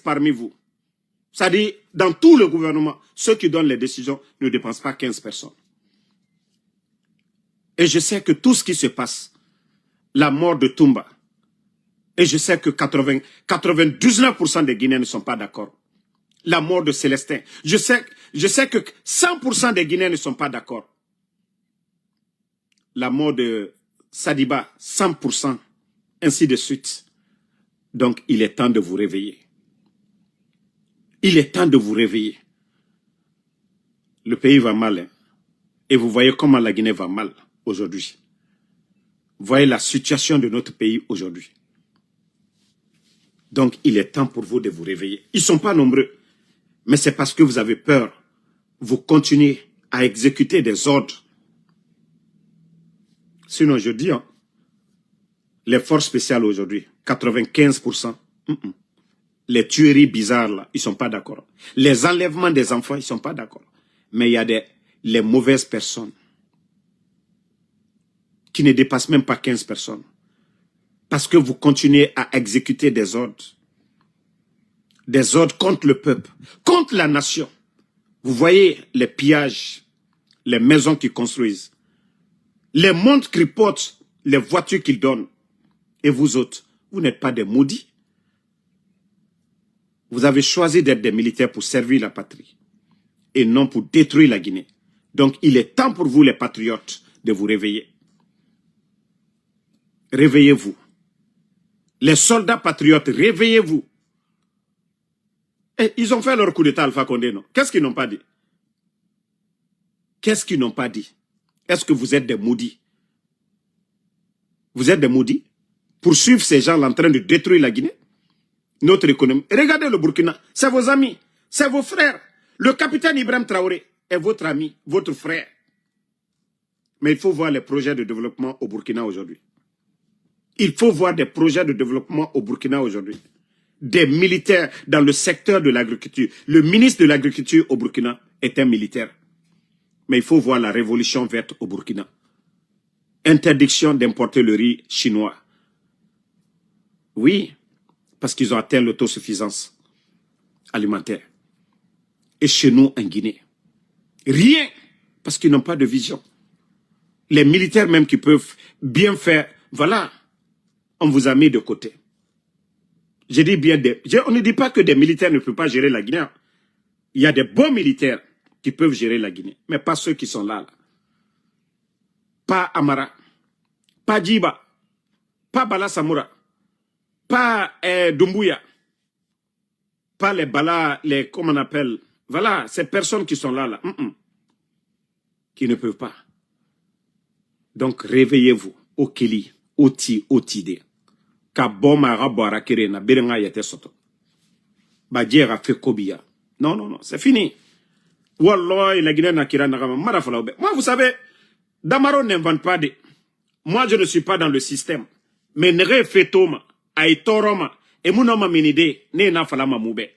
parmi vous. C'est-à-dire, dans tout le gouvernement, ceux qui donnent les décisions ne dépensent pas 15 personnes. Et je sais que tout ce qui se passe, la mort de Toumba, et je sais que 99% des Guinéens ne sont pas d'accord. La mort de Célestin, je sais que 100% des Guinéens ne sont pas d'accord. La mort de Sadiba, 100%, ainsi de suite. Donc, il est temps de vous réveiller. Il est temps de vous réveiller. Le pays va mal, hein? Et vous voyez comment la Guinée va mal aujourd'hui. Vous voyez la situation de notre pays aujourd'hui. Donc, il est temps pour vous de vous réveiller. Ils ne sont pas nombreux, mais c'est parce que vous avez peur. Vous continuez à exécuter des ordres. Sinon, je dis, hein, les forces spéciales aujourd'hui, 95%, les tueries bizarres, là, ils ne sont pas d'accord. Les enlèvements des enfants, ils ne sont pas d'accord. Mais il y a les mauvaises personnes qui ne dépassent même pas 15 personnes. Parce que vous continuez à exécuter des ordres. Des ordres contre le peuple, contre la nation. Vous voyez les pillages, les maisons qu'ils construisent, les montres qu'ils portent, les voitures qu'ils donnent. Et vous autres, vous n'êtes pas des maudits. Vous avez choisi d'être des militaires pour servir la patrie et non pour détruire la Guinée. Donc, il est temps pour vous, les patriotes, de vous réveiller. Réveillez-vous. Les soldats patriotes, réveillez-vous. Et ils ont fait leur coup d'état Alpha Condé, non? Qu'est-ce qu'ils n'ont pas dit? Qu'est-ce qu'ils n'ont pas dit? Est-ce que vous êtes des maudits? Vous êtes des maudits pour suivre ces gens en train de détruire la Guinée? Notre économie. Regardez le Burkina, c'est vos amis, c'est vos frères. Le capitaine Ibrahim Traoré est votre ami, votre frère. Mais il faut voir les projets de développement au Burkina aujourd'hui. Il faut voir des projets de développement au Burkina aujourd'hui. Des militaires dans le secteur de l'agriculture. Le ministre de l'Agriculture au Burkina est un militaire. Mais il faut voir la révolution verte au Burkina. Interdiction d'importer le riz chinois. Oui, parce qu'ils ont atteint l'autosuffisance alimentaire. Et chez nous, en Guinée, rien, parce qu'ils n'ont pas de vision. Les militaires même qui peuvent bien faire, voilà, on vous a mis de côté. Je dis bien, on ne dit pas que des militaires ne peuvent pas gérer la Guinée. Il y a des bons militaires qui peuvent gérer la Guinée, mais pas ceux qui sont là. Pas Amara, pas Djiba, pas Bala Samoura, pas Doumbouya, pas les Bala, comment on appelle, voilà, ces personnes qui sont là, qui ne peuvent pas. Donc réveillez-vous, au Kili, au Ti, au Tidé. Ka boma rabara kere na berenga yete soto. Ba djera fe kobia. Non, non, non, c'est fini. Wallah, la Guinée n'a kira nagama marafala obe. Moi, vous savez, Damaro n'invente pas de. Moi, je ne suis pas dans le système. Mais nere fetoma, aitoroma, et munoma minide, ne na falama moube.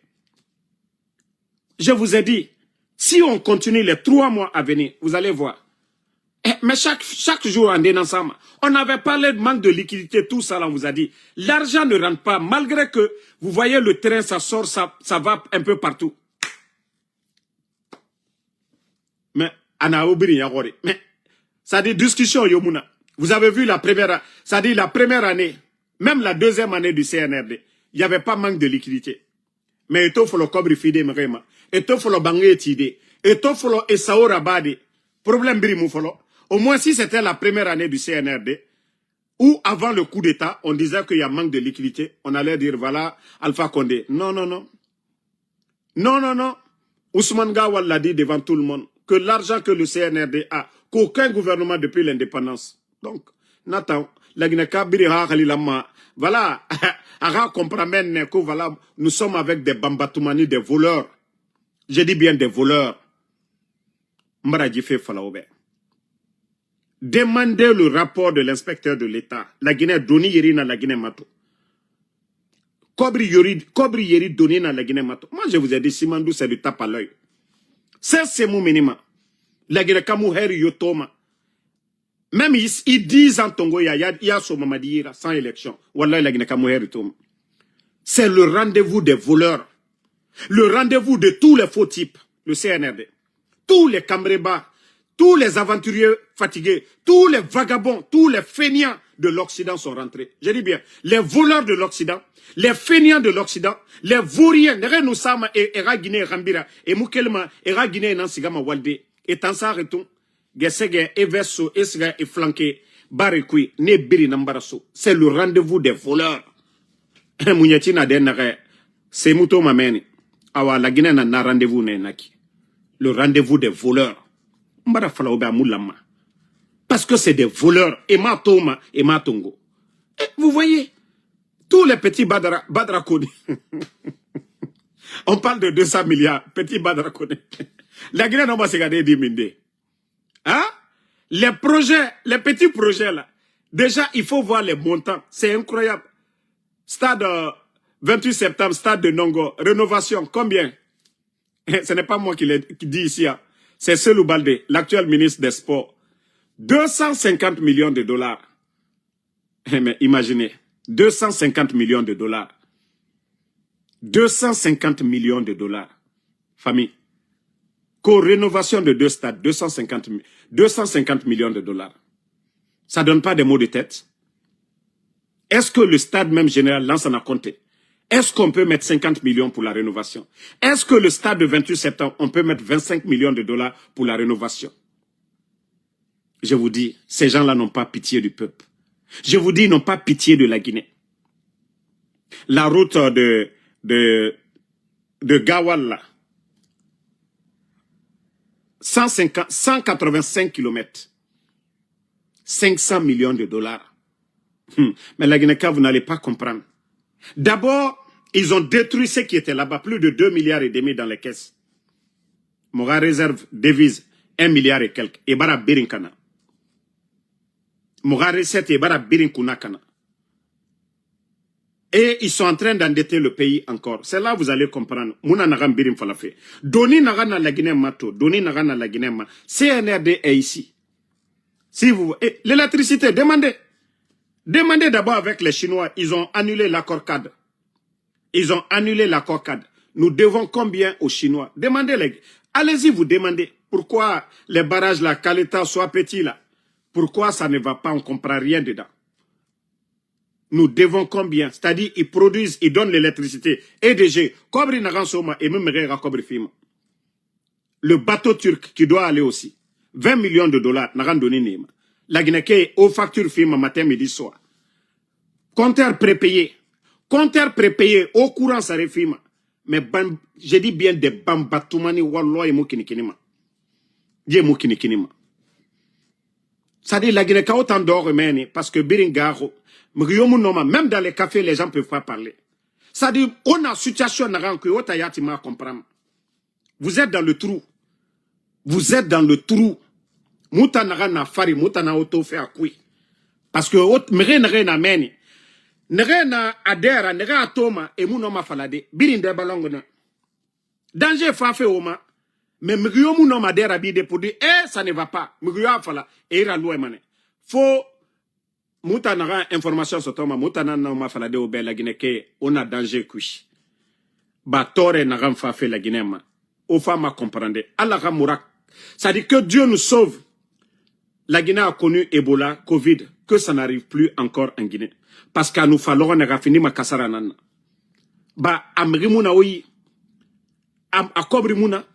Je vous ai dit, si on continue les 3 mois à venir, vous allez voir. Mais chaque jour en dénonçant, on avait parlé de manque de liquidité, tout ça, là, on vous a dit. L'argent ne rentre pas, malgré que vous voyez le terrain, ça sort, ça va un peu partout. Mais, mais, ça dit discussion, Yomuna. Vous avez vu la première, ça dit la première année, même la deuxième année du CNRD, il n'y avait pas manque de liquidité. Mais il faut le cobri fide, il faut le bangé tide, il faut le esaora bade. Problème brimou follow. Au moins, si c'était la première année du CNRD, ou avant le coup d'État, on disait qu'il y a manque de liquidité, on allait dire, voilà, Alpha Condé. Non, non, non. Non, non, non. Ousmane Gawal l'a dit devant tout le monde, que l'argent que le CNRD a, qu'aucun gouvernement depuis l'indépendance. Donc, Nathan, la Guinée-Kabiri voilà, que voilà, nous sommes avec des bambatoumani, des voleurs. Je dis bien des voleurs. Demandez le rapport de l'inspecteur de l'État. La Guinée Doni Yerina, la Guinée Mato. Kobri Yeri Doni na la Guinée Mato. Moi je vous ai dit, Simandou c'est du tape à l'œil. C'est mon minimum. La Guinée Kamou Heri Yotoma. Même ils disent en Tongo, il y a son Mamadira sans élection. Wallah la Guinée Kamou Heri Toma. C'est le rendez-vous des voleurs. Le rendez-vous de tous les faux types, le CNRD. Tous les Cambrébas, tous les aventuriers fatigués, tous les vagabonds, tous les fainéants de l'Occident sont rentrés. Je dis bien, les voleurs de l'Occident, les fainéants de l'Occident, les vauriens, nous sommes et Guinée Rambira, et Moukelma, et Guinée Nansigama Walde, et Tansa Reton, Gesege, et Verso, Esga, et Flanqué, Barikui, Ne Biri Nambaraso. C'est le rendez-vous des voleurs. Mouniatina Denare, c'est Mouto Mameni. Awa, la Guinée n'a rendez-vous naki. Le rendez-vous des voleurs. Mbara Falaoba Moulama. Parce que c'est des voleurs. Ema Toma, Ema Tongo. Et vous voyez, tous les petits Badra Kone. On parle de 200 milliards, petits Badra Kone. La Guinée n'a pas se gagner 10 000. Hein? Les projets, les petits projets là. Déjà, il faut voir les montants. C'est incroyable. Stade 28 septembre, stade de Nongo. Rénovation, combien? Ce n'est pas moi qui dis ici. Hein. C'est Selou Baldé, l'actuel ministre des Sports. 250 millions de dollars. Mais imaginez, 250 millions de dollars. 250 millions de dollars. Famille. Co-rénovation de 2 stades, 250 millions de dollars. Ça donne pas des mots de tête. Est-ce que le stade même général lance en a compté? Est-ce qu'on peut mettre 50 millions pour la rénovation? Est-ce que le stade de 28 septembre, on peut mettre 25 millions de dollars pour la rénovation? Je vous dis, ces gens-là n'ont pas pitié du peuple. Je vous dis, ils n'ont pas pitié de la Guinée. La route de Gawal, là, 185 kilomètres. 500 millions de dollars. Mais la Guinée, vous n'allez pas comprendre. D'abord, ils ont détruit ce qui était là-bas, plus de 2 milliards et demi dans les caisses. Mora réserve devise 1 milliard et quelques. Et bara birinkana. Mora recette et bara birinkunakana. Et ils sont en train d'endetter le pays encore. C'est là que vous allez comprendre. Mouna nagam birim falafé. Doni nagana la Guinée mato. Doni nagana la Guinée ma. CNRD est ici. Si vous, l'électricité, demandez. Demandez d'abord avec les Chinois, ils ont annulé l'accord cadre. Ils ont annulé l'accord cadre. Nous devons combien aux Chinois? Demandez-les. Allez-y, vous demandez. Pourquoi les barrages là, Kaleta soient petits là? Pourquoi ça ne va pas? On ne comprend rien dedans. Nous devons combien? C'est-à-dire, ils produisent, ils donnent l'électricité. EDG, Kobri Nagansoma et même Rera Kobri Fima. Le bateau turc qui doit aller aussi. 20 millions de dollars, n'a rien donné Nema. La Guinée, aux factures Fima matin, midi, soir. Compteur prépayé. Compteur prépayé, au courant, ça refima. Mais j'ai dit bien des bambatoumani, wallo et moukinikinima. Dieu moukinikinima. Ça dit, la Guinée, autant d'or, parce que Biringaro, même dans les cafés, les gens ne peuvent pas parler. Ça dit, on a une situation que comprendre. Vous êtes dans le trou. Vous êtes dans le trou. Mouta na fari, mouta na auto fait à kui. Parce que mre na meni. Nere na adera, nere atoma, et mounoma falade. Birinde balongona. Danger fa fait oma. Mais mriyo mounoma adera bide pour dire, ça ne va pas. Mriyo afala, et ira loué mané. Faut, mouta na information sur toma, mouta na ma falade au bel la Guinée, on a danger couche. Batore na ram fa fait la Guinée ma. Au femme à comprendre. Allah ramourak. Ça dit que Dieu nous sauve. La Guinée a connu Ebola, Covid, que ça n'arrive plus encore en Guinée. Parce qu'à nous falloir on a fini ma kasaranana. Ba amrimuna oui, a kobrimuna,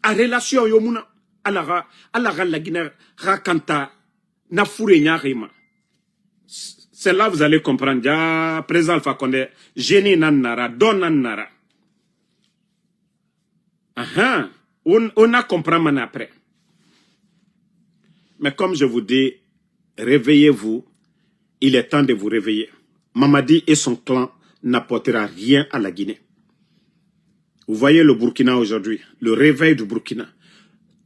a relation yomuna, alara la Guinée rakanta na fure nyarima. C'est là vous allez comprendre. Ja président Alpha Condé, génie nannara, don nannara. Aha, on a compris maintenant après. Mais comme je vous dis, réveillez-vous. Il est temps de vous réveiller. Mamadi et son clan n'apportera rien à la Guinée. Vous voyez le Burkina aujourd'hui, le réveil du Burkina.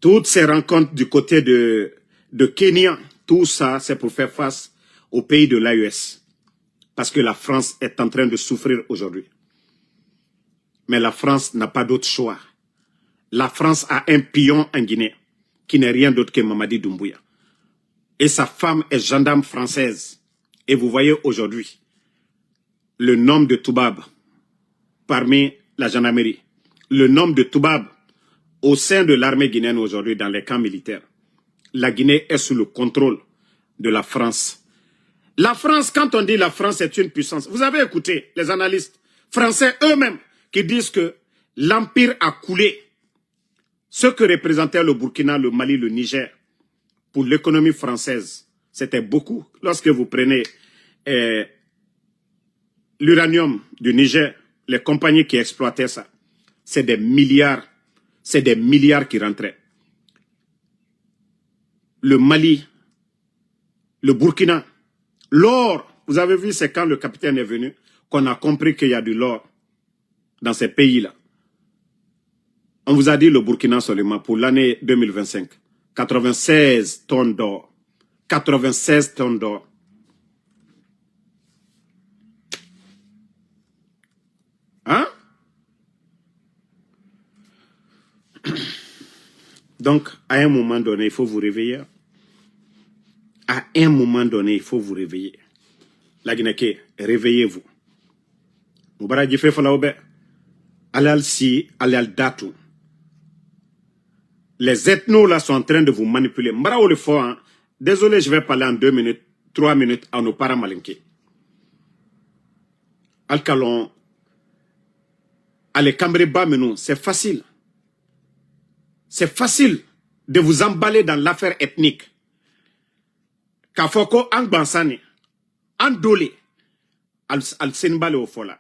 Toutes ces rencontres du côté de Kenya, tout ça, c'est pour faire face au pays de l'AES. Parce que la France est en train de souffrir aujourd'hui. Mais la France n'a pas d'autre choix. La France a un pion en Guinée, qui n'est rien d'autre que Mamadi Doumbouya. Et sa femme est gendarme française. Et vous voyez aujourd'hui, le nom de Toubab, parmi la gendarmerie. Le nombre de Toubab au sein de l'armée guinéenne aujourd'hui dans les camps militaires. La Guinée est sous le contrôle de la France. La France, quand on dit la France est une puissance, vous avez écouté les analystes français eux-mêmes qui disent que l'Empire a coulé. Ce que représentait le Burkina, le Mali, le Niger, pour l'économie française, c'était beaucoup. Lorsque vous prenez l'uranium du Niger, les compagnies qui exploitaient ça, c'est des milliards qui rentraient. Le Mali, le Burkina, l'or, vous avez vu, c'est quand le capitaine est venu qu'on a compris qu'il y a de l'or dans ces pays-là. On vous a dit le Burkina seulement pour l'année 2025. 96 tonnes d'or. 96 tonnes d'or. Hein? Donc, à un moment donné, il faut vous réveiller. À un moment donné, il faut vous réveiller. La Guinée, réveillez-vous. Moubarak Djifé Falaoube, Alal Si, Alal Datu. Les ethnos là sont en train de vous manipuler. Mbarao le fort, hein? Désolé, je vais parler en 2 minutes, 3 minutes à nos parents malinqués. Alcalon, allez, Cambreba, mais c'est facile. C'est facile de vous emballer dans l'affaire ethnique. Kafoko, Angbansani, Andolé, Al-Senbale au fola.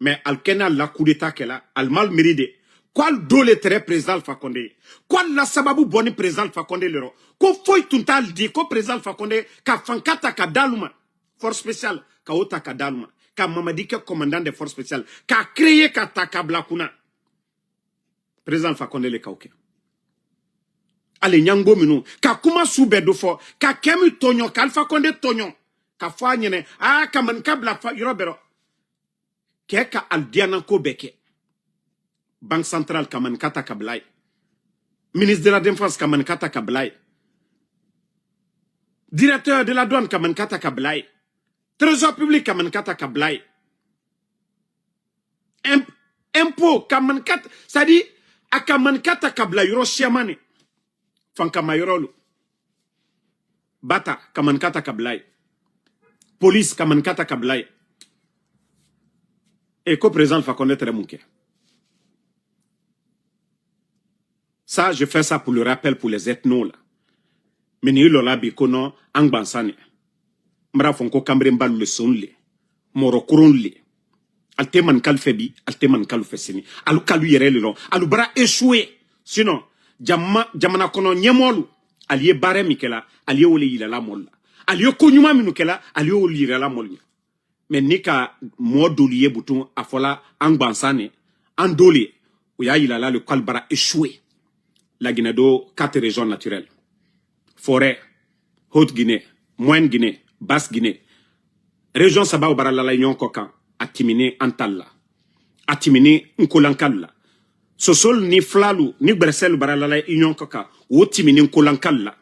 Mais Al-Kena, la coup d'état qu'elle a, Al-Mal mérité. Qual dole très président Alpha Condé? Qual la sababu boni président Alpha Condé lero? Ko foi tuntal di ko président Alpha Condé ka fankata ka daluma force spéciale ka ota ka daluma ka mamadike commandant des forces spéciales ka créé ka takabla kuna président Alpha Condé le kauke. Ale nyango minu ka kuma soube do fo ka kemi tonyo ka Alpha Condé tonyo ka fa nyene ka man kabla fa yorobero ke ka aldiana ko beke. Banque centrale Kamankata Kablai. Ministre de la Défense Kamankata Kablai. Directeur de la douane Kamankata Kablai. Trésor public Kamankata Kablai. Impôt Kamankata. C'est-à-dire, à Kamankata Kablai, Yoro Chiamane. Fankamayoro. Bata Kamankata Kablai. Police Kamankata Kablai. Et co-président va connaître Mouké. Ça, je fais ça pour le rappel pour les ethnos là. Mais ni lola bikono angbansane. Mra fonko kambremba le sonle. Moro kuronle. Alte man kalfebi, alte man kalfesini. Alu kalu yere le long. Alu bra échoué. Sinon, jamana kono nyemolu. Aliye bare mikela, aliye ole yila la molla. Aliye konyuma minukela, aliye ole yila la molla. Mais nika modoliye bouton afola angbansane. Andoli. Ouya yila la le kalbara échoué. La Guinée do 4 régions naturelles. Forêt, Haute-Guinée, Moyenne-Guinée, Basse-Guinée. Région Sabao Baralala Nyon Kokan, Atimine Antalla. Atimine Nkolankalla. Sosol ni Flalu, ni Bresel Baralala Nyon Kokan, ou Timine Nkolankalla.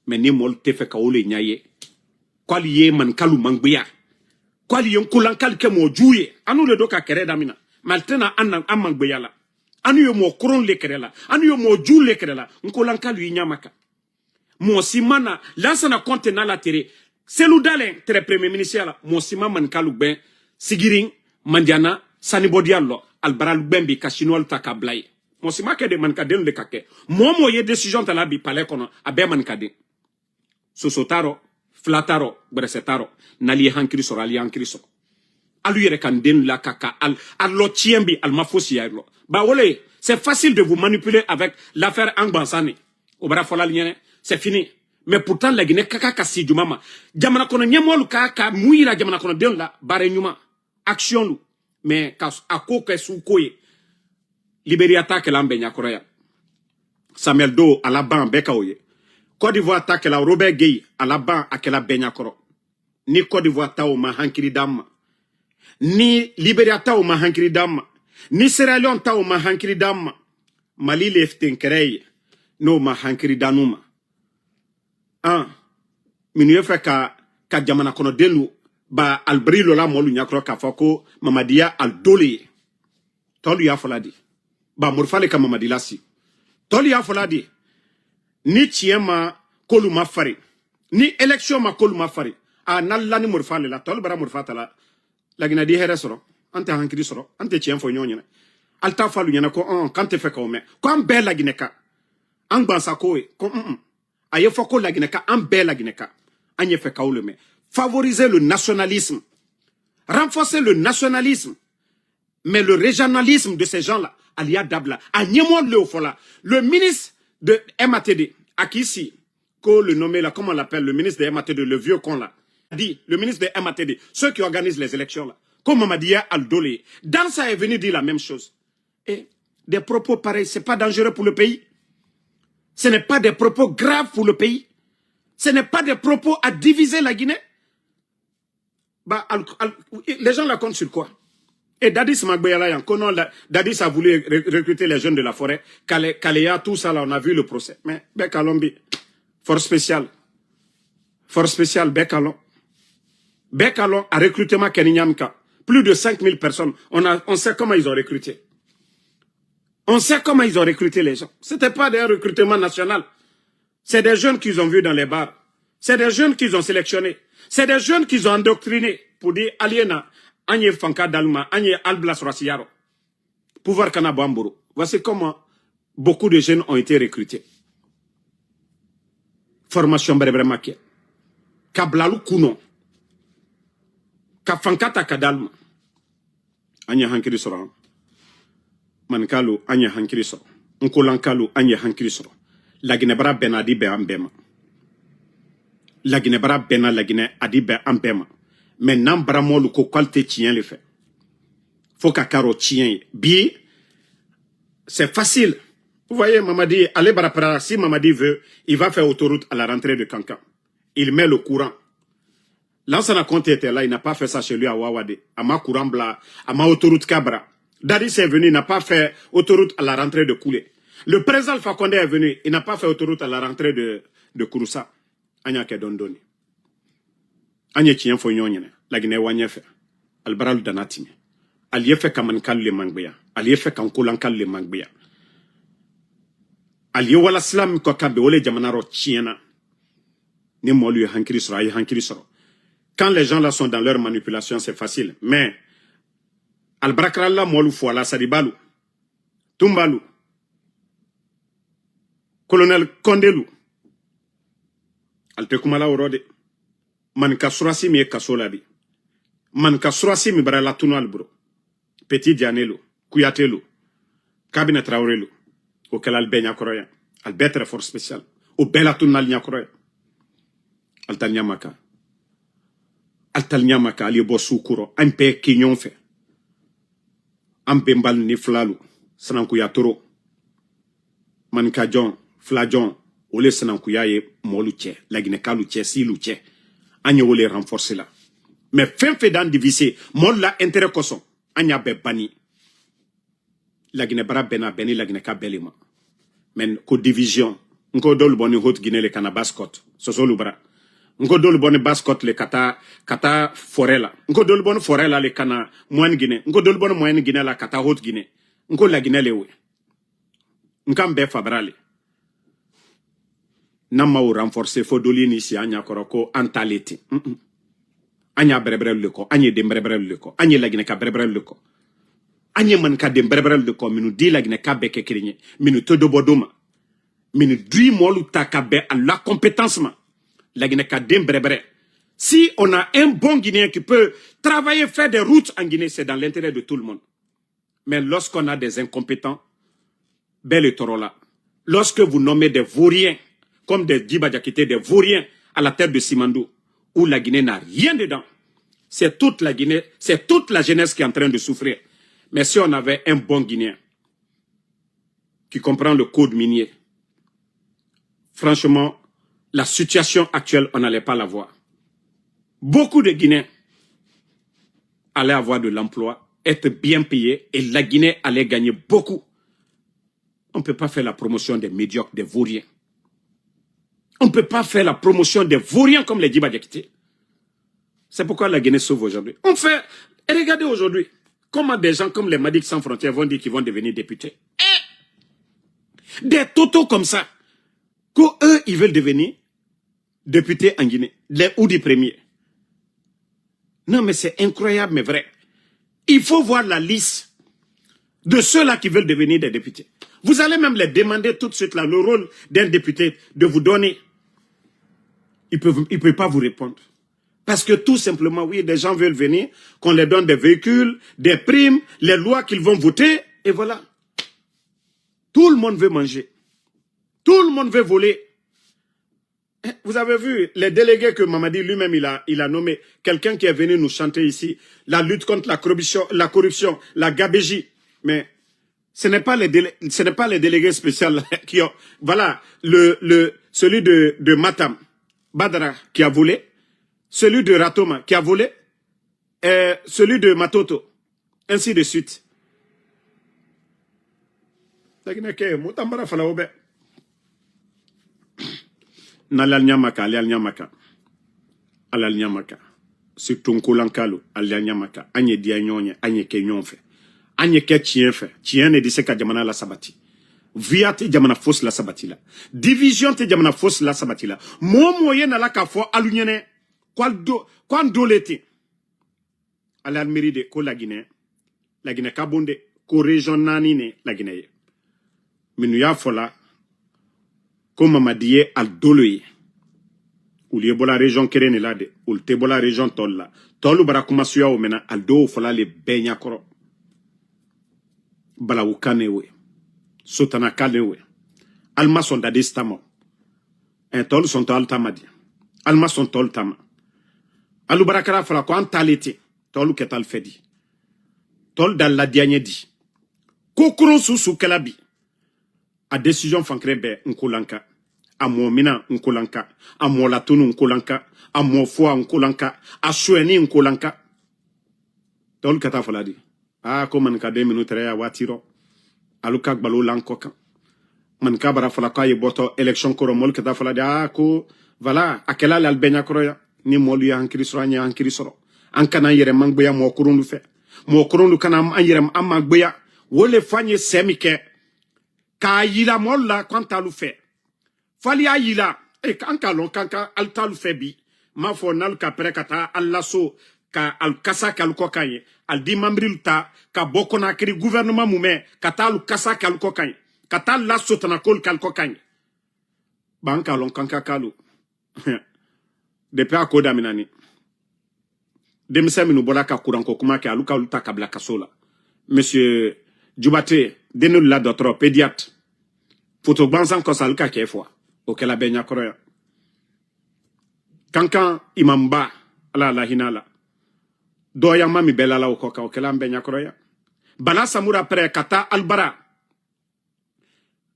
Mais ni mol te fe kaole nyaye. Kwa liye man kalu mangbiya. Kwa liye Nkolankal ke mo juye. Anu le doka kere damina. Maltena anang amangbiya la. Anu yo mo kron lekrela, anu yo mo djou lekrela, nkolanka lui nyamaka. Mo simana, lansana konte na la tere, selou dalen tere premier ministre la, mo sima man kalu ben, sigiring, mandiana, sanibodialo, albaral ben bi kashinol takablai. Mo sima ke de man kaden le kake. Mo ye décision tala bi palais kono, abe man kaden. Sosotaro, flataro, bresetaro, nali hankri soro, ali hankri soro. Alu yere kanden la kaka, al lo tiembi, al mafosi ya lo. Bah olé, c'est facile de vous manipuler avec l'affaire Angbansane. C'est fini. Mais pourtant, la Guinée kaka kasi du mama. Jamana kono nyamolu kaka mouira jamana kono den la bare nyuma. Action lu. Mais ako ke sou koye. Libéria attaque l'ambe nyakoreya. Samuel Do à la ban beka oye. Côte d'Ivoire attaque la Robert Gueye à la ban à la benyakoro. Ni Côte d'Ivoire ta o ma hankiri dama. Ni Libéria ta o ma hankiri dama. Ni Sierra Leone ta o ma hankiri dama. Mali leften kereye. No ma hankiri danuma. Minuye fe ka jamana kono delu ba albri lola molu nyakro kafako Mamadia al dole. Tolu ya foladi. Ba murfale ka Mamadila si. Tolu ya foladi. Ni tiema kolu ma fari. Ni élection ma kolu ma fari. A nalla ni murfale la tolu bara murfata la. Lagina di here soro. Ante hankiri soro. Ante tien fo nyonyene. Alta falu nyana ko quand te fait ko me. Ko am be lagine ka. An gbansa ko e. Ko aye fo ko lagine ka am be lagine ka. Anye fait ka le me. Favoriser le nationalisme. Renforcer le nationalisme. Mais le régionalisme de ces gens-là, Alia Dabla, le ministre de MATD, à qui ici, qu'on le nommé là, comment on l'appelle, le ministre de MATD, le vieux con là, dit, le ministre de MATD, ceux qui organisent les élections là, comme Mamadia Al-Dole, dans ça est venu dire la même chose. Et des propos pareils, c'est pas dangereux pour le pays. Ce n'est pas des propos graves pour le pays. Ce n'est pas des propos à diviser la Guinée. Bah, les gens la comptent sur quoi? Et Dadis Magbayala, Dadis a voulu recruter les jeunes de la forêt. Kalea, tout ça là, on a vu le procès. Mais Bekalombi, force spéciale. Force spéciale, Bekalon. Bekalon a recrutement Keninyamka. Plus de 5000 personnes. On sait comment ils ont recruté. On sait comment ils ont recruté les gens. C'était pas des recrutements national. C'est des jeunes qu'ils ont vus dans les bars. C'est des jeunes qu'ils ont sélectionnés. C'est des jeunes qu'ils ont endoctrinés pour dire aliena. Anye Fanka Dalma, Anye Alblas Rassiaro. Pouvoir Kanabamburu. Voici comment beaucoup de jeunes ont été recrutés. Formation Berebremake. Kablalu Kuno. Kafankata Kadalma. Anye Hankiri Sora. Mankalu, Anye Hankiri Sora. Nkolankalu, Anye Hankiri Sora. La Guinebra Benadi Be Ambema. La Guinebra Bena la Guinée Adi Be Ambema. Mais nan bramolu ko qualité tien le fait. Faut qu'à caro tien. Bien, c'est facile. Vous voyez, Mamadi, allez barapara, si Mamadi veut, il va faire autoroute à la rentrée de Kankan. Il met le courant. L'ancien compte était là, il n'a pas fait ça chez lui à Wawade. À ma courant bla, à ma autoroute Cabra. Dadis est venu, il n'a pas fait autoroute à la rentrée de Koulé. Le président Alpha Condé est venu, il n'a pas fait autoroute à la rentrée de Kouroussa. Anya ke dondoni. Anye chien fo nyonyene la Guinée wanye fe albaral danatime aliye fe kamankal le mangbeya aliye fe kankolankal le mangbeya aliye wala slam ko kambe wole jamanaro chiena ni molu hankiri soro ay hankiri soro. Quand les gens là sont dans leur manipulation c'est facile, mais albrakralla molu fo la sadibalu tumbalu colonel Kondelu alte kumala orode. Man ka surasi mi kasola bi. Man ka surasi mi bara la tunal bro. Petit Dianelo, Kuyatelo, Cabinet Traorelo, au Kalal Benya Koroya, Albertre Force Spéciale, au Bella Tunal Nyakoroya, Altanyamaka. Altanyamaka, Alibo Soukuro, un pe Kinyon fe. Ambembal ni Flalu, Sanankuyatoro. Man ka John, Flajon, Ole Sanankuyaye, Moluche, la Guinée-Kaluche, Siluche. Anya wole renforcer là. Mais fin fait dans diviser, mon la intérêt koson, anya be bani. La Guinée bara bena beni la Guinée ka belima. Men ko division, nko dol boni haute Guinée le kana bascot, soso lubra. Nko dol boni bascot le kata forêt là. Nko dol boni forêt là le kana moyenne Guinée. Nko dol boni moyenne Guinée la kata haute Guinée. Nko la Guinée le we. Nkam be fabrale. Nama ou renforcer fo dolini si anya koroko antaleti. Anya brebrel leko, anya dembrebrel leko, anya la Guinée ka brebrel leko. Anya man ka dembrebrel leko, minu di la Guinée ka beke krinye, minu todo bodoma. Minu dui molu takabe à la compétence ma. La Guinée ka dembrebrel. Si on a un bon Guinéen qui peut travailler, faire des routes en Guinée, c'est dans l'intérêt de tout le monde. Mais lorsqu'on a des incompétents, bel et toro là. Lorsque vous nommez des vauriens, comme des Djiba Diakité, des vauriens à la tête de Simandou, où la Guinée n'a rien dedans. C'est toute la Guinée, c'est toute la jeunesse qui est en train de souffrir. Mais si on avait un bon Guinéen qui comprend le code minier, franchement, la situation actuelle, on n'allait pas la voir. Beaucoup de Guinéens allaient avoir de l'emploi, être bien payés, et la Guinée allait gagner beaucoup. On ne peut pas faire la promotion des médiocres, des vauriens. On ne peut pas faire la promotion des vauriens comme les Djiba Diakité. C'est pourquoi la Guinée sauve aujourd'hui. On fait, et regardez aujourd'hui, comment des gens comme les Madic Sans Frontières vont dire qu'ils vont devenir députés. Des totaux comme ça, qu'eux, ils veulent devenir députés en Guinée, les ou des premiers. Non, mais c'est incroyable, mais vrai. Il faut voir la liste de ceux-là qui veulent devenir des députés. Vous allez même les demander tout de suite, là, le rôle d'un député, de vous donner. Ils ne peuvent pas vous répondre. Parce que tout simplement, oui, des gens veulent venir, qu'on les donne des véhicules, des primes, les lois qu'ils vont voter, et voilà. Tout le monde veut manger. Tout le monde veut voler. Vous avez vu les délégués que Mamadi lui-même il a nommé, quelqu'un qui est venu nous chanter ici, la lutte contre la corruption, la gabégie. Mais ce n'est pas les délégués spéciaux qui ont, voilà, celui de Matam, Badara qui a volé, celui de Ratoma qui a volé, et celui de Matoto, ainsi de suite. Nalal nyamaka, alal nyamaka. Alal nyamaka. Si tonkolankalo, alal nyamaka. Anye dia nyonye, anye ke nyonfe. Anye ke chien fe. Chien ne dise ka jamana la sabati. Via te jamana fos la sabati la. Division te jamana fos la sabati la. Moyen na la ka fo alunyene. Kwa ndolete. Alal miride ko la Guinée. La Guinée kabonde. Ko région nanine la Guinée. Minu ya fola. Comme m'a dit al doloye ou lié bola région kerene là de ou te bola région tolla tolu bara kuma suya o mena al do fola le benya koro bala ukane we sotana kale we alma son dade stamo en tol son tol tamadi alma son tol tama alu barakara fola ko antalete tolu ketal fedi tol dal la dianye di kokoro susu kalabi a décision fankrebe nkolanka a momina nkolanka a molatunu nkolanka a mofo nkolanka a sueni nkolanka tol kata faladi ko man ka 2 minutes ya watiro aluka gbalo lankoka man ka bara fala ka boto election koro mol kata faladi ko voilà akela la albenya kroya ni molu ya hankiri soro nya hankiri soro an kana yere mangbeya mo kurundu fe mo kurundu kana an yere am magbeya wole fanye semike ka yila molla kwanta lu fe fali ayila kanka lon kanka alta lu fe bi ma fo nal ka prekata allaso ka al kasa kal kokanye al di mambril ta ka bokona kri gouvernement mume kata lu kasa kal kokanye kata la sotana kol kal kokanye banka lon kanka kalu depuis akoda minani demisa minu bola ka kuranko kuma ke aluka luta kabla kasola monsieur Djoubate denul la docteur pédiatre photo banzan ko salka ke fois auquel la benya kroya kankan imamba ala la hinala doya mami belala o koka auquel la benya kroya bala samura pre kata albara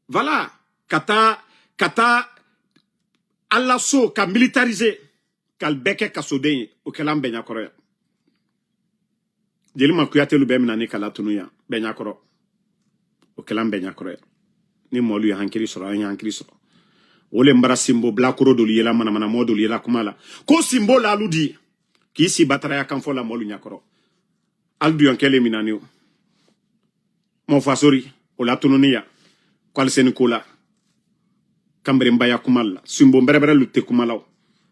voilà kata alla so ka militariser kal beke ka soden auquel la benya kroya jelima kuyate lu bemna ni kala tunuya benya kro o kelam benya kro ni molu ya hankiri soro anya hankiri soro wole mbara simbo blakoro do liela mana modo liela kumala ko simbo la ludi ki si batara ya kan fola molu nyakoro aldu yankele minani mo fasori o la tunuya kwal sen kola kambre mbaya kumala simbo mbrebere lutte kumala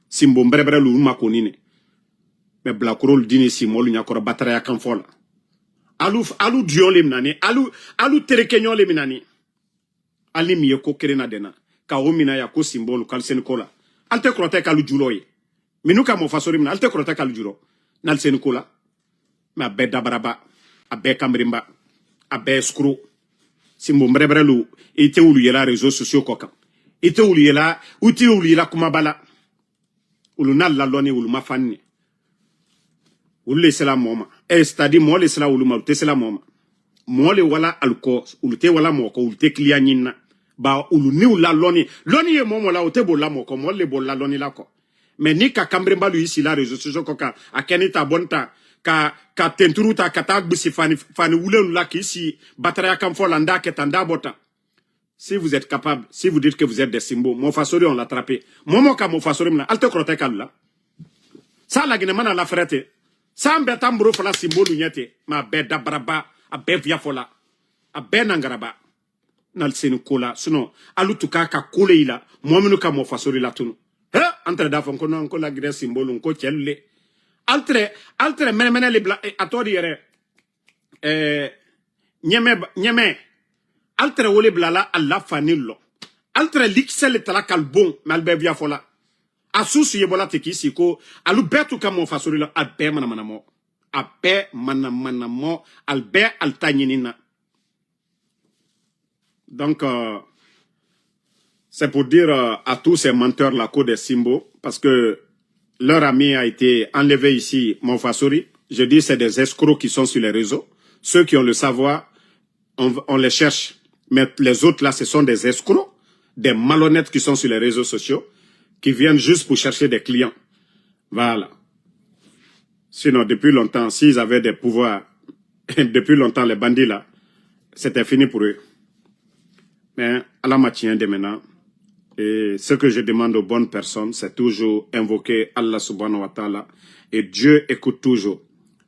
simbo mbrebere lu makonine me blakoro dini si molu nyakoro batara ya kan fola alu dion le minani alu terekenyo le minani ali miye ko kerena dena ka o mina ya ko symbole kalsen kola alte krote kalu juloye minuka mo fasori mina alte krote kalu juro nal sen kola ma be dabaraba abe kamrimba abe skru simbo mbrebere lu ite ulu yela réseaux sociaux koka ite ulu yela kuma bala ulu nalla loni ulu mafanni ulu le sela moma c'est-à-dire moi le sela ulu ma te sela moma moi le wala alko ulu te wala moko ulu te client nyina ba ulu ni ula loni ye momo la ote bola moko mo le bola loni la ko mais ni ka kambremba lu ici la réseaux sociaux koka akenita bonta ka tenturuta kata gbisi fani wule la ki ici batara kam folanda ketanda bota. Si vous êtes capable, si vous dites que vous êtes des symboles, mon fasori on l'attrape. Momo ka mon fasori mna alte krote kalula. Ça, la Guinée, la frette. Ça, mbetambro fala symbole nyete. Ma beda braba, a be via fola. A be nangaraba. Nal senu kola. Sinon, alutuka ka kole ila. Mwaminu ka mofasori la tunu. Entre da fon kono la Guinée symbole nko chelle. Altre mene le bla atori yere. Nyeme. Altre wole blala alla fanillo. Altre liksel tala kalbon malbe via fola. Asusu yebola teki siko alu betu kamo fasori la albe manamo. Abe manamo albe altaninina. Donc c'est pour dire à tous ces menteurs la code des symboles parce que leur ami a été enlevé ici, Monfasori. Je dis c'est des escrocs qui sont sur les réseaux. Ceux qui ont le savoir, on les cherche. Mais les autres là, ce sont des escrocs, des malhonnêtes qui sont sur les réseaux sociaux, qui viennent juste pour chercher des clients. Voilà. Sinon, depuis longtemps, s'ils avaient des pouvoirs, depuis longtemps, les bandits là, c'était fini pour eux. Mais Allah m'a tient de maintenant. Et ce que je demande aux bonnes personnes, c'est toujours invoquer Allah subhanahu wa ta'ala. Et Dieu écoute toujours.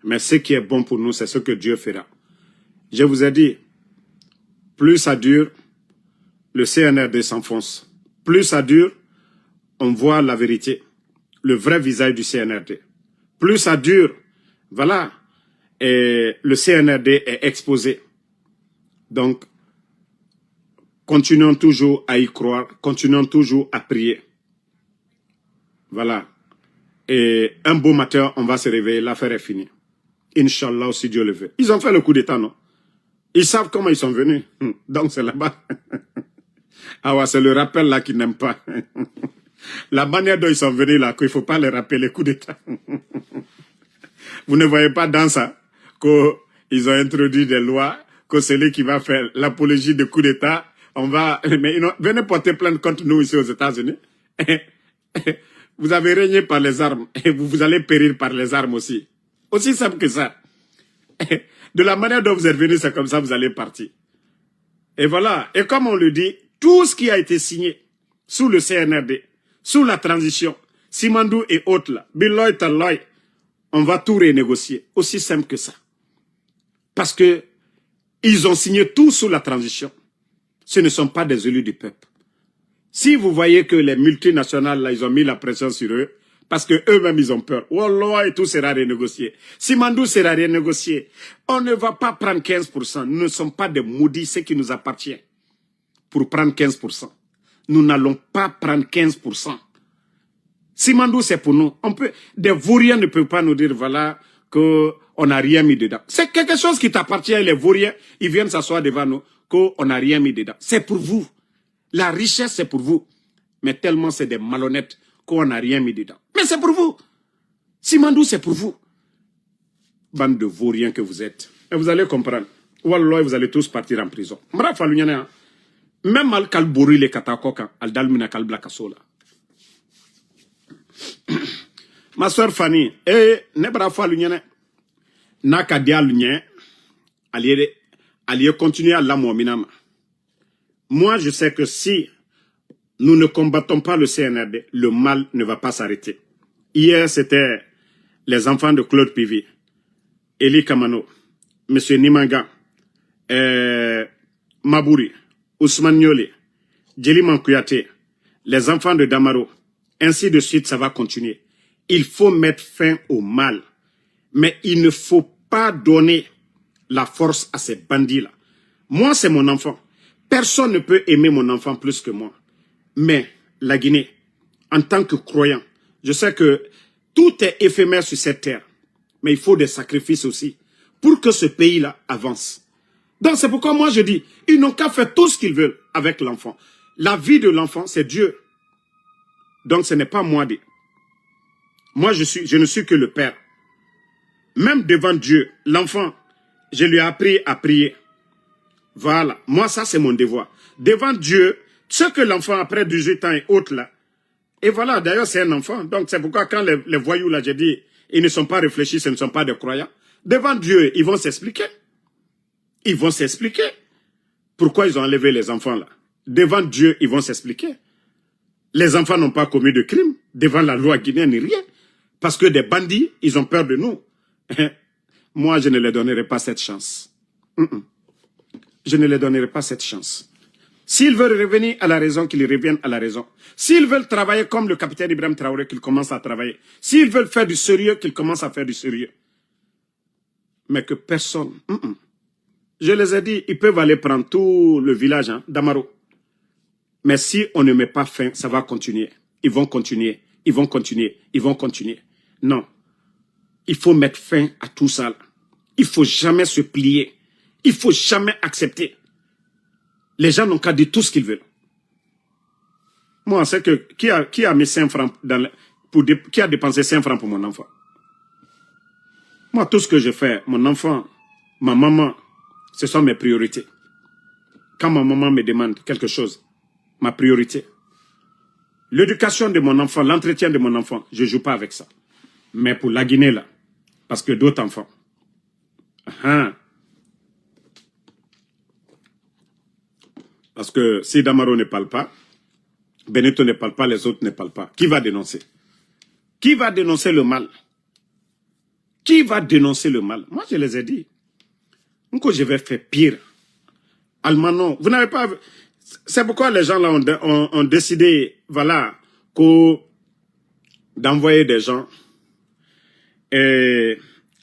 Mais ce qui est bon pour nous, c'est ce que Dieu fera. Je vous ai dit, plus ça dure, le CNRD s'enfonce. Plus ça dure, on voit la vérité, le vrai visage du CNRD. Plus ça dure, voilà, et le CNRD est exposé. Donc, continuons toujours à y croire, continuons toujours à prier. Voilà. Et un beau matin, on va se réveiller, l'affaire est finie. Inch'Allah, si Dieu le veut. Ils ont fait le coup d'État, non? Ils savent comment ils sont venus. Donc c'est là-bas. Ah ouais, c'est le rappel là qu'ils n'aiment pas. La manière dont ils sont venus là, qu'il ne faut pas les rappeler, les coups d'État. Vous ne voyez pas dans ça qu'ils ont introduit des lois, que celui qui va faire l'apologie de coup d'État, on va... Mais venez porter plainte contre nous ici aux États-Unis. Vous avez régné par les armes et vous allez périr par les armes aussi. Aussi simple que ça. De la manière dont vous êtes venus, c'est comme ça vous allez partir. Et voilà. Et comme on le dit, tout ce qui a été signé sous le CNRD, sous la transition, Simandou et autres là, Biloy Taloy, on va tout renégocier. Aussi simple que ça. Parce que ils ont signé tout sous la transition. Ce ne sont pas des élus du peuple. Si vous voyez que les multinationales là, ils ont mis la pression sur eux, parce que eux-mêmes, ils ont peur. Wallah, et tout sera renégocié. Simandou sera renégocié. On ne va pas prendre 15%. Nous ne sommes pas des maudits, ce qui nous appartient. Pour prendre 15%. Nous n'allons pas prendre 15%. Simandou, c'est pour nous. Des vauriens ne peuvent pas nous dire, voilà, qu'on n'a rien mis dedans. C'est quelque chose qui t'appartient. Les vauriens, ils viennent s'asseoir devant nous, qu'on n'a rien mis dedans. C'est pour vous. La richesse, c'est pour vous. Mais tellement c'est des malhonnêtes qu'on n'a rien mis dedans. Mais c'est pour vous. Simandou, c'est pour vous. Bande de vauriens que vous êtes. Et vous allez comprendre. Wallah, vous allez tous partir en prison. Même al kalbori le katakoka, al dalmina kalbla kasola. Ma soeur Fanny, nebra fa lunyane. Naka dia lunyen, allié continuer à l'amour minama. Moi, je sais que si nous ne combattons pas le CNRD, le mal ne va pas s'arrêter. Hier, c'était les enfants de Claude Pivi, Eli Kamano, M. Nimanga, Mabouri, Ousmane Niolé, Djeli Mankouyaté, les enfants de Damaro. Ainsi de suite, ça va continuer. Il faut mettre fin au mal. Mais il ne faut pas donner la force à ces bandits-là. Moi, c'est mon enfant. Personne ne peut aimer mon enfant plus que moi. Mais la Guinée, en tant que croyant, je sais que tout est éphémère sur cette terre. Mais il faut des sacrifices aussi pour que ce pays-là avance. Donc c'est pourquoi moi je dis, ils n'ont qu'à faire tout ce qu'ils veulent avec l'enfant. La vie de l'enfant, c'est Dieu. Donc ce n'est pas moi. Moi je ne suis que le père. Même devant Dieu, l'enfant, je lui ai appris à prier. Voilà, moi ça c'est mon devoir. Devant Dieu, ce que l'enfant après 18 ans et autres là, et voilà, d'ailleurs c'est un enfant. Donc c'est pourquoi quand les voyous là, j'ai dit, ils ne sont pas réfléchis, ce ne sont pas des croyants. Devant Dieu, ils vont s'expliquer. Ils vont s'expliquer. Pourquoi ils ont enlevé les enfants là? Devant Dieu, ils vont s'expliquer. Les enfants n'ont pas commis de crime. Devant la loi guinéenne, rien. parce que des bandits, ils ont peur de nous. Moi, je ne leur donnerai pas cette chance. Je ne leur donnerai pas cette chance. S'ils veulent revenir à la raison, qu'ils reviennent à la raison. S'ils veulent travailler comme le capitaine Ibrahim Traoré, qu'ils commencent à travailler. S'ils veulent faire du sérieux, qu'ils commencent à faire du sérieux. Mais que personne... Je les ai dit, ils peuvent aller prendre tout le village d'Amaro. Mais si on ne met pas fin, ça va continuer. Ils vont continuer, ils vont continuer, ils vont continuer. Non. Il faut mettre fin à tout ça. Il ne faut jamais se plier. Il ne faut jamais accepter. Les gens n'ont qu'à dire tout ce qu'ils veulent. Moi, c'est que qui a mis 5 francs qui a dépensé 5 francs pour mon enfant? Moi, tout ce que je fais, mon enfant, ma maman, ce sont mes priorités. Quand ma maman me demande quelque chose, ma priorité. L'éducation de mon enfant, l'entretien de mon enfant, je ne joue pas avec ça. Mais pour la Guinée, là, parce que d'autres enfants. Parce que si Damaro ne parle pas, Benito ne parle pas, les autres ne parlent pas. Qui va dénoncer? Qui va dénoncer le mal? Qui va dénoncer le mal? Moi, je les ai dit. Donc, je vais faire pire. Almanon, vous n'avez pas... C'est pourquoi les gens là ont décidé, voilà, d'envoyer des gens. Et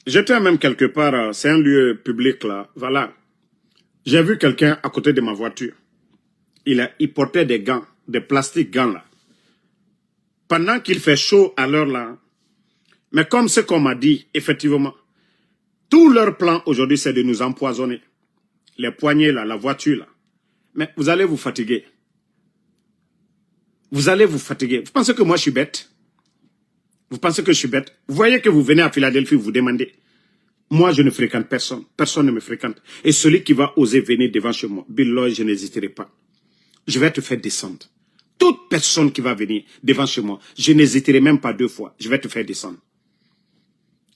j'étais même quelque part, c'est un lieu public là, voilà. J'ai vu quelqu'un à côté de ma voiture. Il portait des gants, des plastiques gants là. Pendant qu'il fait chaud à l'heure là, mais comme ce qu'on m'a dit, effectivement, tout leur plan aujourd'hui c'est de nous empoisonner. Les poignées là, la voiture là. Mais vous allez vous fatiguer. Vous allez vous fatiguer. Vous pensez que moi je suis bête? Vous pensez que je suis bête? Vous voyez que vous venez à Philadelphie, vous demandez. Moi, je ne fréquente personne. Personne ne me fréquente. Et celui qui va oser venir devant chez moi, Billoy, je n'hésiterai pas. Je vais te faire descendre. Toute personne qui va venir devant chez moi, je n'hésiterai même pas 2 fois. Je vais te faire descendre.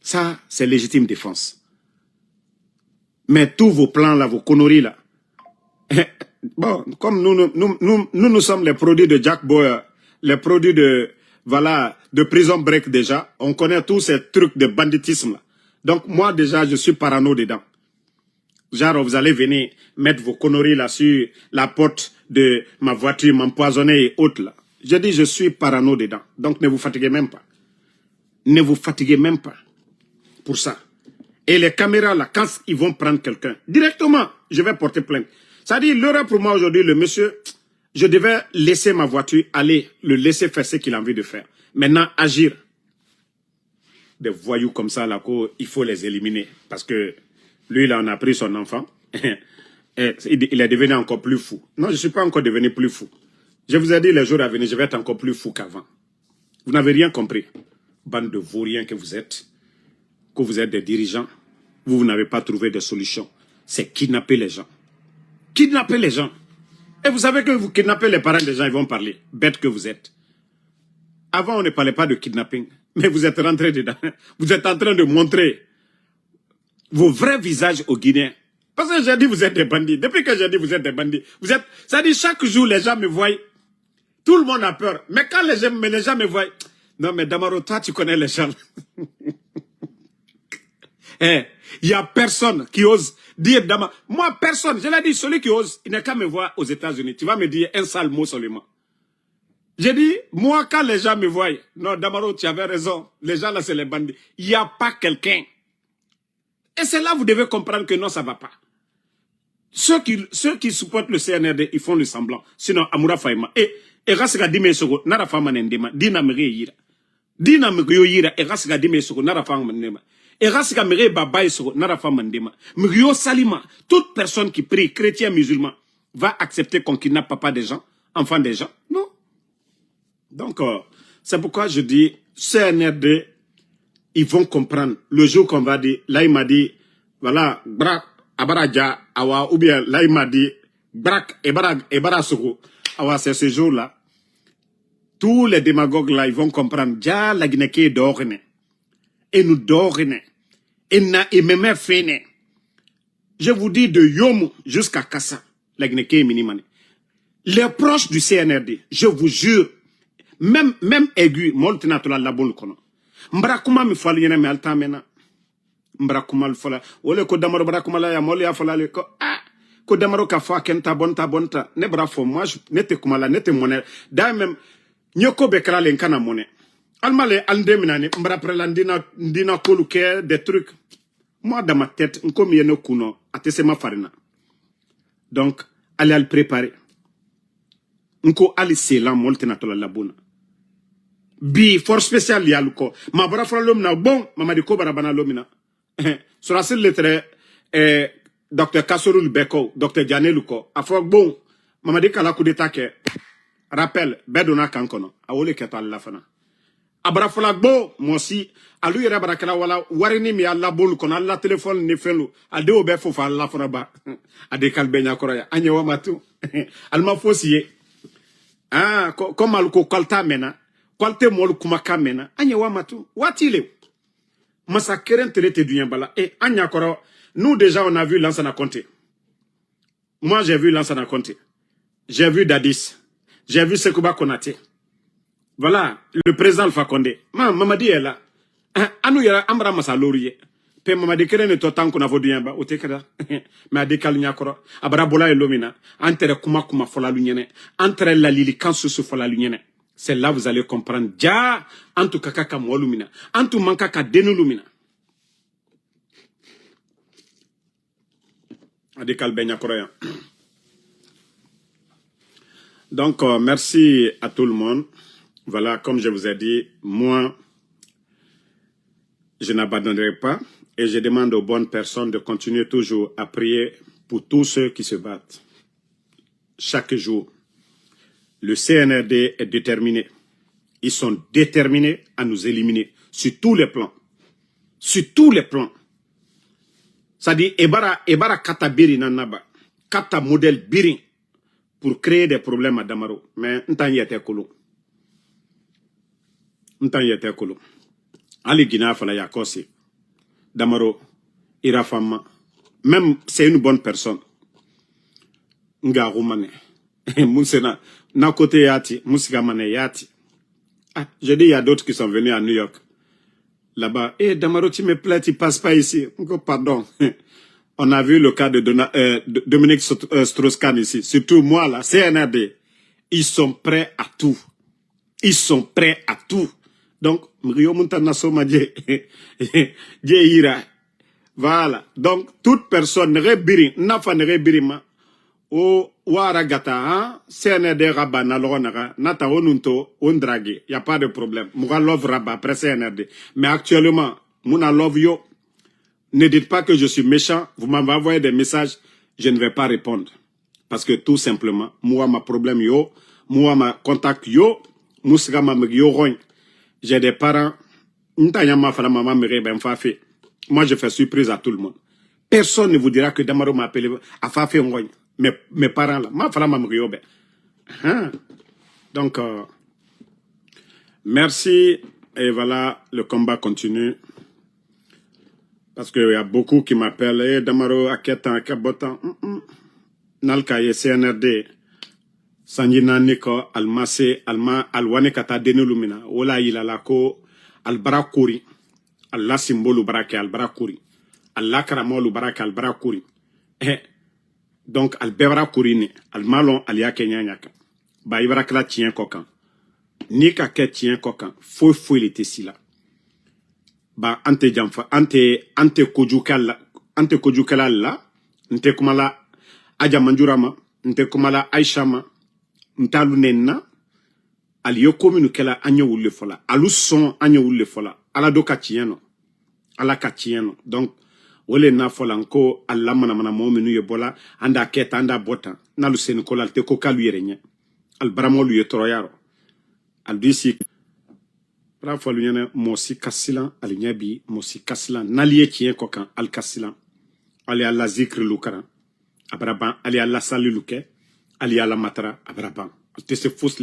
Ça, c'est légitime défense. Mais tous vos plans là, vos conneries là, bon, comme nous sommes les produits de Jack Boyer, les produits de, voilà, de Prison Break déjà, on connaît tous ces trucs de banditisme là. Donc moi déjà, je suis parano dedans. Genre, vous allez venir mettre vos conneries là sur la porte de ma voiture, m'empoisonner et autres là. Je dis, je suis parano dedans. Donc ne vous fatiguez même pas. Ne vous fatiguez même pas pour ça. Et les caméras là, quand ils vont prendre quelqu'un, directement, je vais porter plainte. C'est-à-dire, l'heure pour moi aujourd'hui, le monsieur, je devais laisser ma voiture aller, le laisser faire ce qu'il a envie de faire. Maintenant, agir. Des voyous comme ça, là, il faut les éliminer. Parce que lui, là, on a pris son enfant. Et il est devenu encore plus fou. Non, je ne suis pas encore devenu plus fou. Je vous ai dit, les jours à venir, je vais être encore plus fou qu'avant. Vous n'avez rien compris. Bande de vauriens que vous êtes des dirigeants. Vous n'avez pas trouvé de solution. C'est kidnapper les gens. Kidnapper les gens. Et vous savez que vous kidnappez les parents des gens, ils vont parler. Bête que vous êtes. Avant, on ne parlait pas de kidnapping. Mais vous êtes rentré dedans. Vous êtes en train de montrer vos vrais visages aux Guinéens. Parce que j'ai dit vous êtes des bandits. Depuis que j'ai dit vous êtes des bandits, vous êtes... Ça dit chaque jour les gens me voient. Tout le monde a peur. Mais quand les gens me voient... Non mais Damaro, toi tu connais les gens. Il n'y a personne qui ose dire Damaro. Moi personne, je l'ai dit, celui qui ose, il n'a qu'à me voir aux États-Unis. Tu vas me dire un sale mot seulement. J'ai dit, moi, quand les gens me voient, non, Damaro, tu avais raison. Les gens là, c'est les bandits. Il n'y a pas quelqu'un. Et c'est là que vous devez comprendre que non, ça ne va pas. Ceux qui supportent le CNRD, ils font le semblant. Sinon, Amoura Faima. Et Rassika Dime Soko, Nara Fama Nendema, Dina Mere Yira. Dina Mere Yira, et Rassika Dime Soko, Nara Fama Nendema. Et Rassika Mere Babaye Soko, Nara Fama Nendema. Mrio Salima, toute personne qui prie, chrétien, musulman, va accepter qu'on kidnappe papa des gens, enfants des gens. Non. Donc, c'est pourquoi je dis, CNRD, ils vont comprendre. Le jour qu'on va dire, là il m'a dit, voilà, brak, abaraja, awa, ou bien là il m'a dit, brak, ebara soko, awa, c'est ce jour-là. Tous les démagogues là, ils vont comprendre. Ja, la Guinée qui est d'orne. Et nous d'orne. Et même fene. Je vous dis de Yomo jusqu'à Kassa, la Guinée qui est minimane. Les proches du CNRD, je vous jure, même aigu, multinational la bonne kono. mbra kuma mi fali yene mi alta mena mbra kuma al fala wole ko damaro bra kuma la ya mol ya fala le ko ko damaro ka fa kenta bonta ne bra fo moi ne te kuma la ne te monnaie da même nyoko be kala len kana monnaie almale ande minani mbra prelandina ndina koluke des trucs moi dans ma tête comme yene kuno atese ma farina donc allez al préparer nko ali selan moltena to la labuna bi force spéciale yaluko ma bra fra lomna bon mama di ko barabana lomina sura sil letre docteur Kassorul Beko docteur Janeluko afro bon mama di kala coup d'état ke rappel bedona kankono awole ke to alla fana abra fra bo mo si alu yere barakala wala warini mi alla bol kono alla téléphone ni felu ade obe fo fa alla fana ba ade kalbe nya koroya anyewa matu alma fosiye comme aluko kalta mena kwalte mol kuma kamena anya wamatu watile masakeren telete dunyambala anya koro nous déjà on a vu Lansana Conté. Moi j'ai vu Lansana Conté, j'ai vu Dadis, j'ai vu Sekouba Konaté, voilà le président Alpha Condé mamadi est là anu yara amra masaloriye pe mamadi keren to tanko na voduyamba otekada mais adekal nyakoro abra bola elomina entre kuma fola lunyene entre la lili kansu fola lunyene. C'est là vous allez comprendre. Ja, antu kakaka mwolumina. Antu mankaka denulumina. Adekal benya koroya. Donc, merci à tout le monde. Voilà, comme je vous ai dit, moi, je n'abandonnerai pas. Et je demande aux bonnes personnes de continuer toujours à prier pour tous ceux qui se battent. Chaque jour. Le CNRD est déterminé. Ils sont déterminés à nous éliminer sur tous les plans. Sur tous les plans. Ça dit, Ebara kata biri nanaba. Kata modèle biri pour créer des problèmes à Damaro. Mais n'tan yete kolo. N'tan yete kolo. Ali Gina fala yakosi. Damaro, Irafama. Même c'est une bonne personne. Nga Roumane. Moussena. Na côté yati, Moussigamane yati. Je dis, il y a d'autres qui sont venus à New York. Là-bas, Damaro, tu me plais, tu passes pas ici. Pardon. On a vu le cas de Dominique Strauss-Kahn ici. Surtout moi, là, CNRD. Ils sont prêts à tout. Ils sont prêts à tout. Donc, Mrio Montana Soma Ira. Voilà. Donc, toute personne, Rebiri, Nafa Rebirima, o waragata CNRD rabana logonaka nata onunto ondragi y a pas de problème muga love raba après CNRD mais actuellement muna love yo ne dites pas que je suis méchant vous m'avez envoyé des messages je ne vais pas répondre parce que tout simplement moi ma problème yo moi ma contact yo musga ma yo roñ j'ai des parents ntanya ma fala maman me ben fa fait moi je fais surprise à tout le monde personne ne vous dira que Damaro m'a appelé à fa fait roñ. Mes parents là, ma femme m'a riobe. Donc, merci. Et voilà, le combat continue. Parce qu'il y a beaucoup qui m'appellent. Damaro, Aketan, Akabotan. Nalkaye, CNRD. Sanjina Niko, Almase, Alma, Alwane Kata Denulumina. Ola Ilalako, Albarakuri. Allah symbole Barake, Albarakuri. Allah Karamol Barake, Albarakuri. Donc, al bebra kurini, al malon al ya kenya nyaka. Ba ibra kla tien kokan. Ni ka ke tien kokan, fo il était si là. Ba ante jamfa, ante kojukala la, nte kumala aja manjurama, nte kumala aishama, ntalu nenna, al yo kominu kela anya wulle fola. Alu son anya wulle fola. Ala do ka tieno. Ala ka tieno. Donc, wole na folanko alla mana momenu yebola anda keta anda bota na lu sen ko lalte ko kalu yerenya al baramo lu yetoroyaro al disi pra folu nyane mosi kasilan al nyabi mosi kasilan naliye tien ko kan al kasilan ali alla zikr lukara abraban ali alla saliluke ali alla matara abraban te se fos